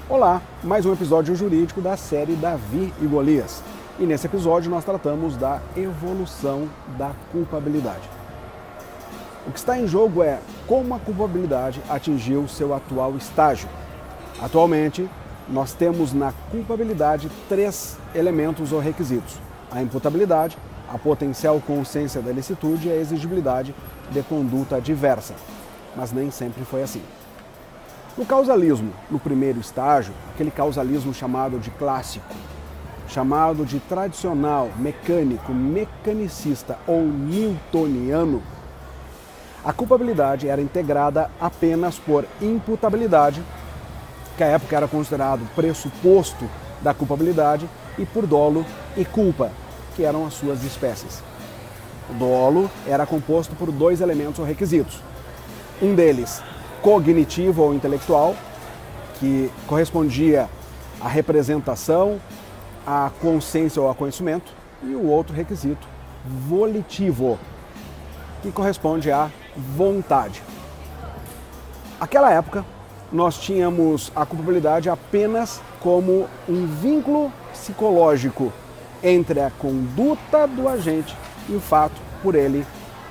Olá, mais um episódio jurídico da série Davi e Golias. E nesse episódio nós tratamos da evolução da culpabilidade. O que está em jogo é como a culpabilidade atingiu seu atual estágio. Atualmente, nós temos na culpabilidade 3 elementos ou requisitos: a imputabilidade, a potencial consciência da ilicitude e a exigibilidade de conduta diversa. Mas nem sempre foi assim. No causalismo, no primeiro estágio, aquele causalismo chamado de clássico, chamado de tradicional, mecânico, mecanicista ou newtoniano, a culpabilidade era integrada apenas por imputabilidade, que à época era considerado pressuposto da culpabilidade, e por dolo e culpa, que eram as suas espécies. O dolo era composto por 2 elementos ou requisitos. Um deles, cognitivo ou intelectual, que correspondia à representação, à consciência ou ao conhecimento, e o outro requisito, volitivo, que corresponde à vontade. Naquela época, nós tínhamos a culpabilidade apenas como um vínculo psicológico entre a conduta do agente e o fato por ele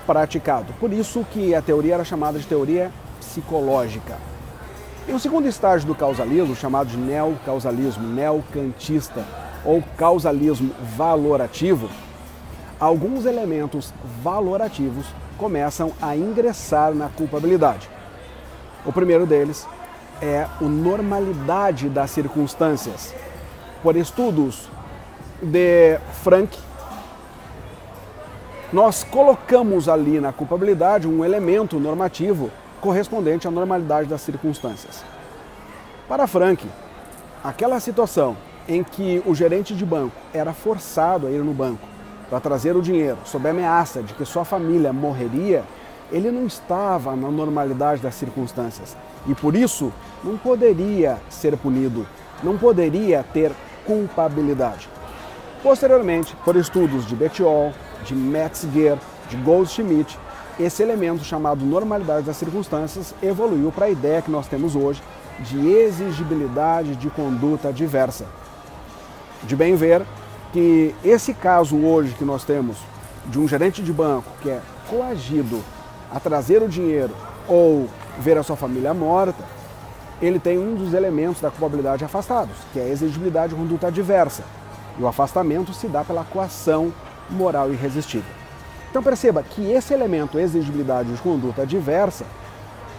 praticado. Por isso que a teoria era chamada de teoria psicológica. E o segundo estágio do causalismo, chamado de neocausalismo, neocantista ou causalismo valorativo, alguns elementos valorativos começam a ingressar na culpabilidade. O primeiro deles é a normalidade das circunstâncias. Por estudos de Frank, nós colocamos ali na culpabilidade um elemento normativo correspondente à normalidade das circunstâncias. Para Frank, aquela situação em que o gerente de banco era forçado a ir no banco para trazer o dinheiro sob a ameaça de que sua família morreria, ele não estava na normalidade das circunstâncias e por isso não poderia ser punido, não poderia ter culpabilidade. Posteriormente, por estudos de Bettiol, de Metzger, de Goldschmidt, esse elemento chamado normalidade das circunstâncias evoluiu para a ideia que nós temos hoje de exigibilidade de conduta diversa. De bem ver que esse caso hoje que nós temos de um gerente de banco que é coagido a trazer o dinheiro ou ver a sua família morta, ele tem um dos elementos da culpabilidade afastados, que é a exigibilidade de conduta diversa. E o afastamento se dá pela coação moral irresistível. Então perceba que esse elemento, exigibilidade de conduta diversa,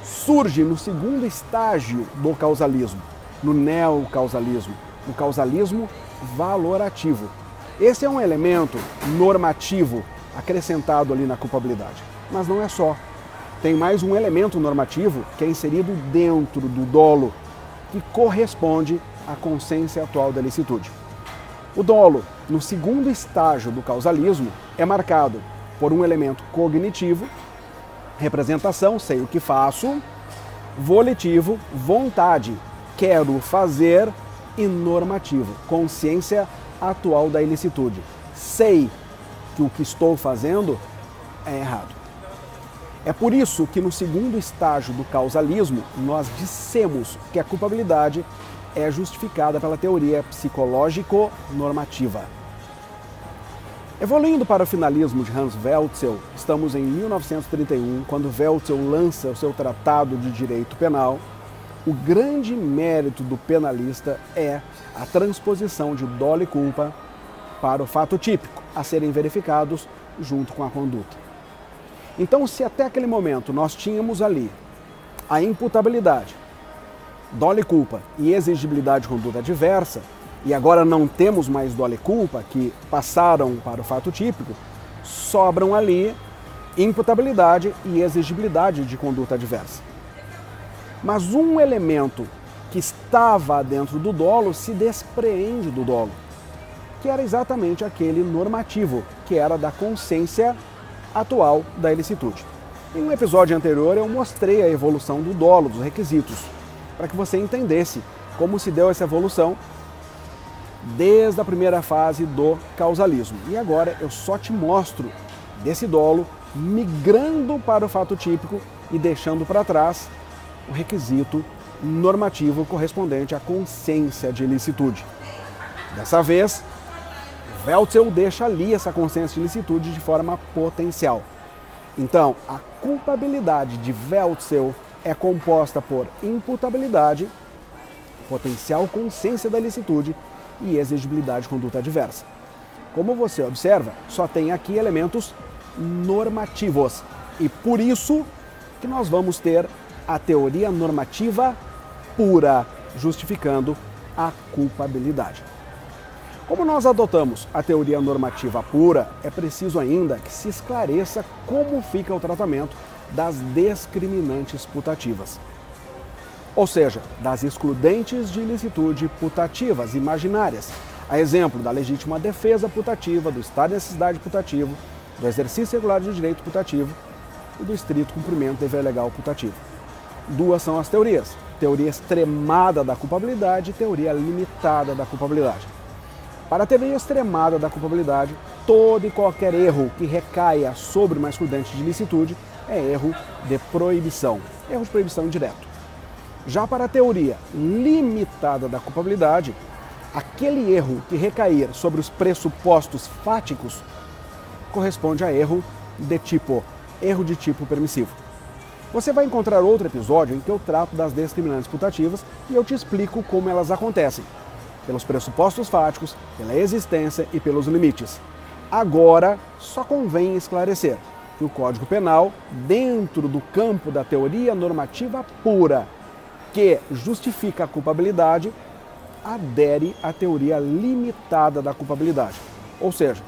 surge no segundo estágio do causalismo, no neocausalismo, no causalismo valorativo. Esse é um elemento normativo acrescentado ali na culpabilidade. Mas não é só. Tem mais um elemento normativo que é inserido dentro do dolo, que corresponde à consciência atual da ilicitude. O dolo, no segundo estágio do causalismo, é marcado por um elemento cognitivo, representação, sei o que faço, volitivo, vontade, quero fazer, e normativo, consciência atual da ilicitude. Sei que o que estou fazendo é errado. É por isso que no segundo estágio do causalismo, nós dissemos que a culpabilidade é justificada pela teoria psicológico-normativa. Evoluindo para o finalismo de Hans Welzel, estamos em 1931, quando Welzel lança o seu Tratado de Direito Penal. O grande mérito do penalista é a transposição de dolo e culpa para o fato típico, a serem verificados junto com a conduta. Então, se até aquele momento nós tínhamos ali a imputabilidade, dolo e culpa e exigibilidade de conduta diversa, e agora não temos mais dolo e culpa, que passaram para o fato típico, sobram ali imputabilidade e exigibilidade de conduta diversa. Mas um elemento que estava dentro do dolo se despreende do dolo, que era exatamente aquele normativo, que era da consciência atual da ilicitude. Em um episódio anterior eu mostrei a evolução do dolo, dos requisitos, para que você entendesse como se deu essa evolução desde a primeira fase do causalismo. E agora eu só te mostro desse dolo migrando para o fato típico e deixando para trás o requisito normativo correspondente à consciência de ilicitude. Dessa vez, Welzl deixa ali essa consciência de ilicitude de forma potencial. Então, a culpabilidade de Welzl é composta por imputabilidade, potencial consciência da ilicitude e exigibilidade de conduta adversa. Como você observa, só tem aqui elementos normativos. E por isso que nós vamos ter a teoria normativa pura, justificando a culpabilidade. Como nós adotamos a teoria normativa pura, é preciso ainda que se esclareça como fica o tratamento das discriminantes putativas. Ou seja, das excludentes de ilicitude putativas imaginárias, a exemplo da legítima defesa putativa, do estado de necessidade putativo, do exercício regular de direito putativo e do estrito cumprimento do dever legal putativo. Duas são as teorias: teoria extremada da culpabilidade e teoria limitada da culpabilidade. Para a teoria extremada da culpabilidade, todo e qualquer erro que recaia sobre uma excludente de ilicitude é erro de proibição indireto. Já para a teoria limitada da culpabilidade, aquele erro que recair sobre os pressupostos fáticos corresponde a erro de tipo permissivo. Você vai encontrar outro episódio em que eu trato das discriminantes putativas e eu te explico como elas acontecem, pelos pressupostos fáticos, pela existência e pelos limites. Agora, só convém esclarecer que o Código Penal, dentro do campo da teoria normativa pura, que justifica a culpabilidade, adere à teoria limitada da culpabilidade. Ou seja,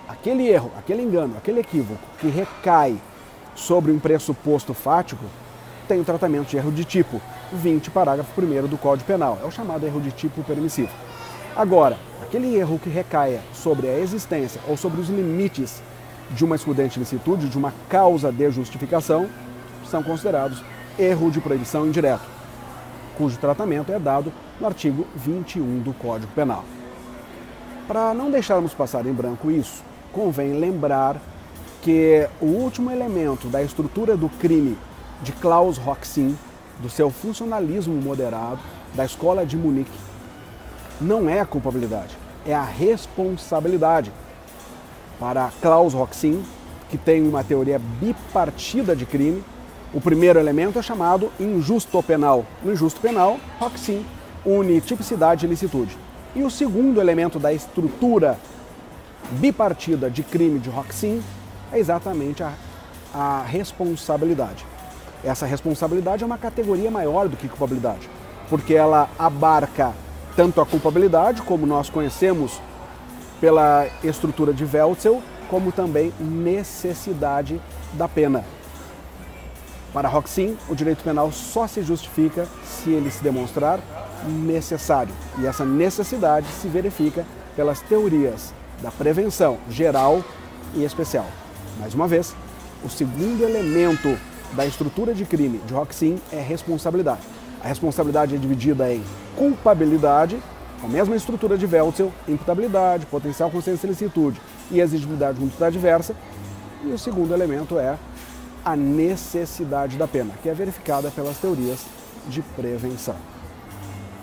aquele erro, aquele engano, aquele equívoco que recai sobre um pressuposto fático tem o tratamento de erro de tipo 20, parágrafo 1º do Código Penal. É o chamado erro de tipo permissivo. Agora, aquele erro que recaia sobre a existência ou sobre os limites de uma excludente de ilicitude, de uma causa de justificação, são considerados erro de proibição indireto, cujo tratamento é dado no artigo 21 do Código Penal. Para não deixarmos passar em branco isso, convém lembrar que o último elemento da estrutura do crime de Klaus Roxin, do seu funcionalismo moderado, da escola de Munique, não é a culpabilidade, é a responsabilidade. Para Klaus Roxin, que tem uma teoria bipartida de crime, o primeiro elemento é chamado injusto penal. No injusto penal, Roxin une tipicidade e ilicitude. E o segundo elemento da estrutura bipartida de crime de Roxin é exatamente a responsabilidade. Essa responsabilidade é uma categoria maior do que culpabilidade, porque ela abarca tanto a culpabilidade, como nós conhecemos pela estrutura de Welzl, como também necessidade da pena. Para Roxin, o direito penal só se justifica se ele se demonstrar necessário. E essa necessidade se verifica pelas teorias da prevenção geral e especial. Mais uma vez, o segundo elemento da estrutura de crime de Roxin é responsabilidade. A responsabilidade é dividida em culpabilidade, com a mesma estrutura de Welzl, imputabilidade, potencial consciência de ilicitude e exigibilidade de conduta adversa. E o segundo elemento é a necessidade da pena, que é verificada pelas teorias de prevenção.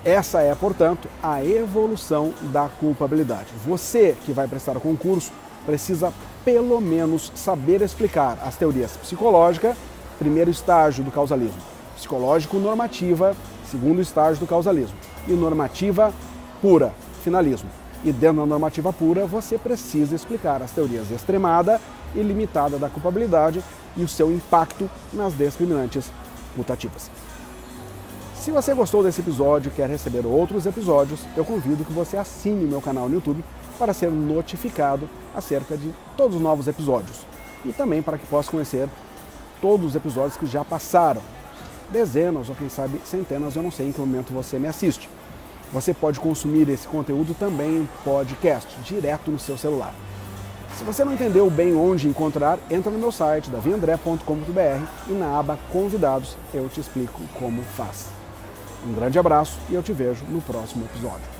Essa é, portanto, a evolução da culpabilidade. Você que vai prestar o concurso precisa, pelo menos, saber explicar as teorias psicológica, primeiro estágio do causalismo, psicológico-normativa, segundo estágio do causalismo, e normativa pura, finalismo. E dentro da normativa pura, você precisa explicar as teorias extremada e limitada da culpabilidade e o seu impacto nas discriminantes putativas. Se você gostou desse episódio e quer receber outros episódios, eu convido que você assine meu canal no YouTube para ser notificado acerca de todos os novos episódios e também para que possa conhecer todos os episódios que já passaram. Dezenas ou quem sabe centenas, eu não sei em que momento você me assiste. Você pode consumir esse conteúdo também em podcast, direto no seu celular. Se você não entendeu bem onde encontrar, entra no meu site, daviandré.com.br, e na aba Convidados eu te explico como faz. Um grande abraço e eu te vejo no próximo episódio.